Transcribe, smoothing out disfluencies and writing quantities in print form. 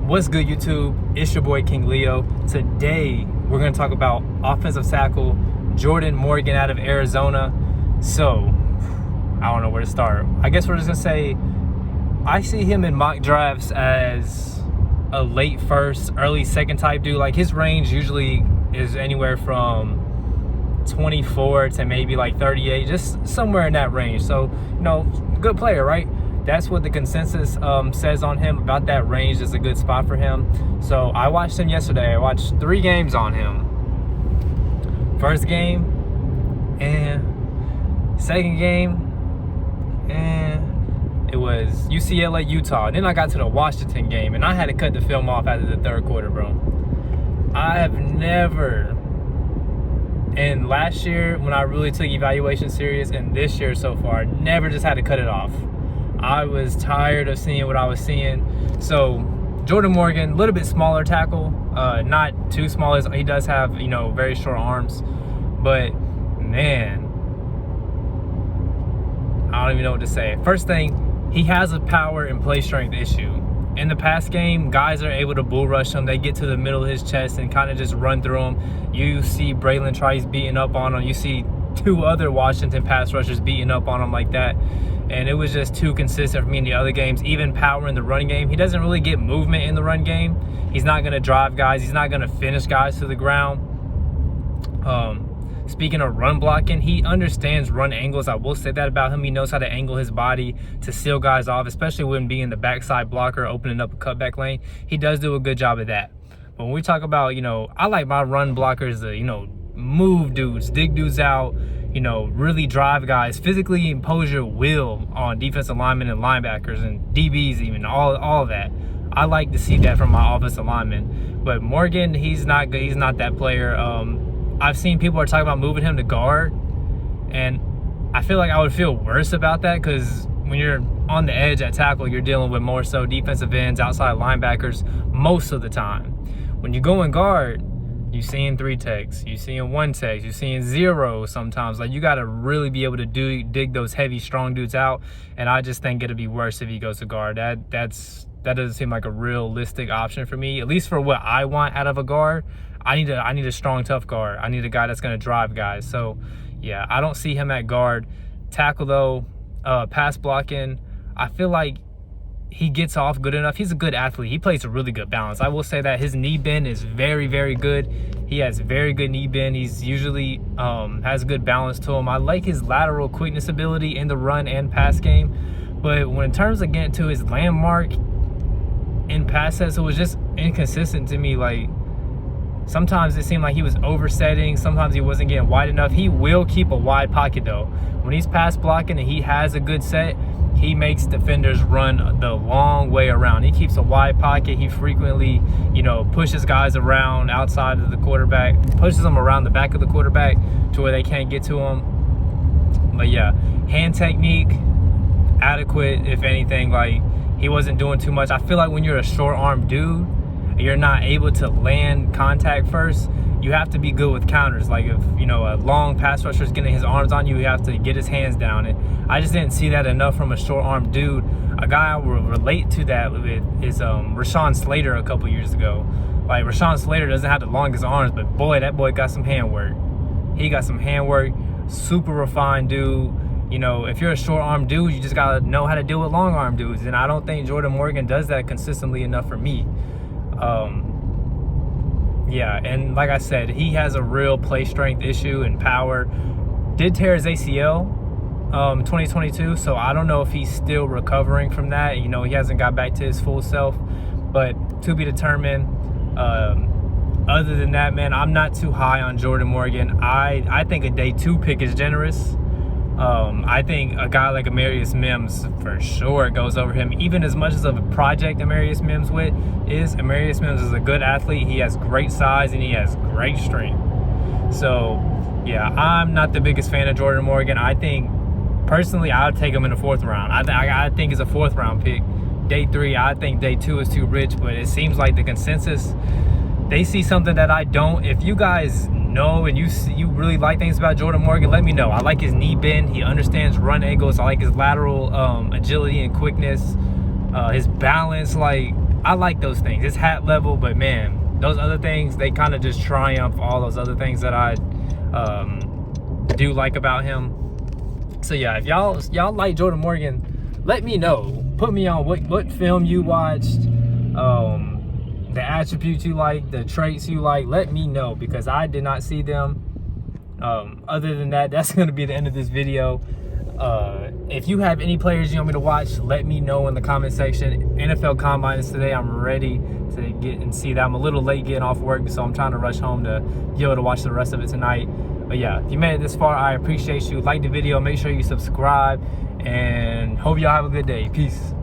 What's good, YouTube? It's your boy King Leo. Today we're going to talk about offensive tackle Jordan Morgan out of Arizona. So I don't know where to start. I guess we're just going to say I see him in mock drafts as a late first, early second type dude. Like, his range usually is anywhere from 24 to maybe like 38, just somewhere in that range. So, good player, right? That's what the consensus says on him. About that range is a good spot for him. So I watched him yesterday. I watched 3 games on him. First game, and second game, and it was UCLA, Utah. Then I got to the Washington game, and I had to cut the film off after the third quarter, bro. I have never, and last year when I really took evaluation serious, and this year so far, never just had to cut it off. I was tired of seeing what I was seeing. So Jordan Morgan, a little bit smaller tackle, not too small. He does have, very short arms, but man, I don't even know what to say. First thing, he has a power and play strength issue. In the past game, guys are able to bull rush him. They get to the middle of his chest and kind of just run through him. You see Braylon Trice beating up on him. You see 2 other Washington pass rushers beating up on him like that. And it was just too consistent for me in the other games. Even power in the running game. He doesn't really get movement in the run game. He's not going to drive guys. He's not going to finish guys to the ground. Speaking of run blocking, he understands run angles. I will say that about him. He knows how to angle his body to seal guys off, especially when being the backside blocker, opening up a cutback lane. He does do a good job of that. But when we talk about, I like my run blockers to, move dudes, dig dudes out, really drive guys, physically impose your will on defensive linemen and linebackers and DBs, even all of that. I like to see that from my offensive linemen. But Morgan, he's not good. He's not that player. I've seen people are talking about moving him to guard, and I feel like I would feel worse about that, because when you're on the edge at tackle, you're dealing with more so defensive ends, outside linebackers most of the time. When you go in guard, you're seeing 3 techs, you're seeing 1 tech, you're seeing 0 sometimes. Like, you got to really be able to dig those heavy, strong dudes out. And I just think it'll be worse if he goes to guard. That doesn't seem like a realistic option for me, at least for what I want out of a guard. I need a strong, tough guard. I need a guy that's going to drive guys. So, yeah, I don't see him at guard. Tackle, though, pass blocking, I feel like he gets off good enough. He's a good athlete. He plays a really good balance. I will say that his knee bend is very, very good. He has very good knee bend. He's usually has good balance to him. I like his lateral quickness ability in the run and pass game. But when in terms of getting to his landmark in pass sets, it was just inconsistent to me. Like, sometimes it seemed like he was oversetting. Sometimes he wasn't getting wide enough. He will keep a wide pocket, though. When he's pass blocking and he has a good set, he makes defenders run the long way around. He keeps a wide pocket. He frequently, pushes guys around outside of the quarterback, pushes them around the back of the quarterback to where they can't get to him. But yeah, hand technique, adequate, if anything. Like, he wasn't doing too much. I feel like when you're a short-armed dude, you're not able to land contact first. You have to be good with counters. Like, if a long pass rusher is getting his arms on you, you have to get his hands down. And I just didn't see that enough from a short-armed dude. A guy I will relate to that with is Rashawn Slater a couple years ago. Like, Rashawn Slater doesn't have the longest arms, but boy, that boy got some handwork. He got some handwork. Super refined dude. If you're a short-armed dude, you just gotta know how to deal with long-armed dudes. And I don't think Jordan Morgan does that consistently enough for me. Yeah, and like I said, he has a real play strength issue and power. Did tear his ACL 2022, so I don't know if he's still recovering from that. He hasn't got back to his full self, but to be determined. Other than that, man, I'm not too high on Jordan Morgan. I think a day 2 pick is generous. I think a guy like Amarius Mims for sure goes over him. Even as much as of a project Amarius Mims Amarius Mims is a good athlete. He has great size and he has great strength. So, yeah, I'm not the biggest fan of Jordan Morgan. I think, personally, I would take him in the 4th round. I think it's a 4th round pick. Day 3, I think day 2 is too rich, but it seems like the consensus, they see something that I don't. If you guys know and you really like things about Jordan Morgan, let me know. I like his knee bend. He understands run angles. I like his lateral agility and quickness. His balance, like, I like those things. It's hat level, but man, those other things, they kind of just triumph all those other things that I do like about him. So yeah, if y'all like Jordan Morgan, let me know. Put me on what film you watched, the attributes you like, the traits you like. Let me know, because I did not see them. Other than that, that's going to be the end of this video. If you have any players you want me to watch, let me know in the comment section. NFL Combine is today. I'm ready to get and see that. I'm a little late getting off work, so I'm trying to rush home to be able to watch the rest of it tonight. But yeah, if you made it this far, I appreciate you. Like the video, make sure you subscribe, and hope y'all have a good day. Peace.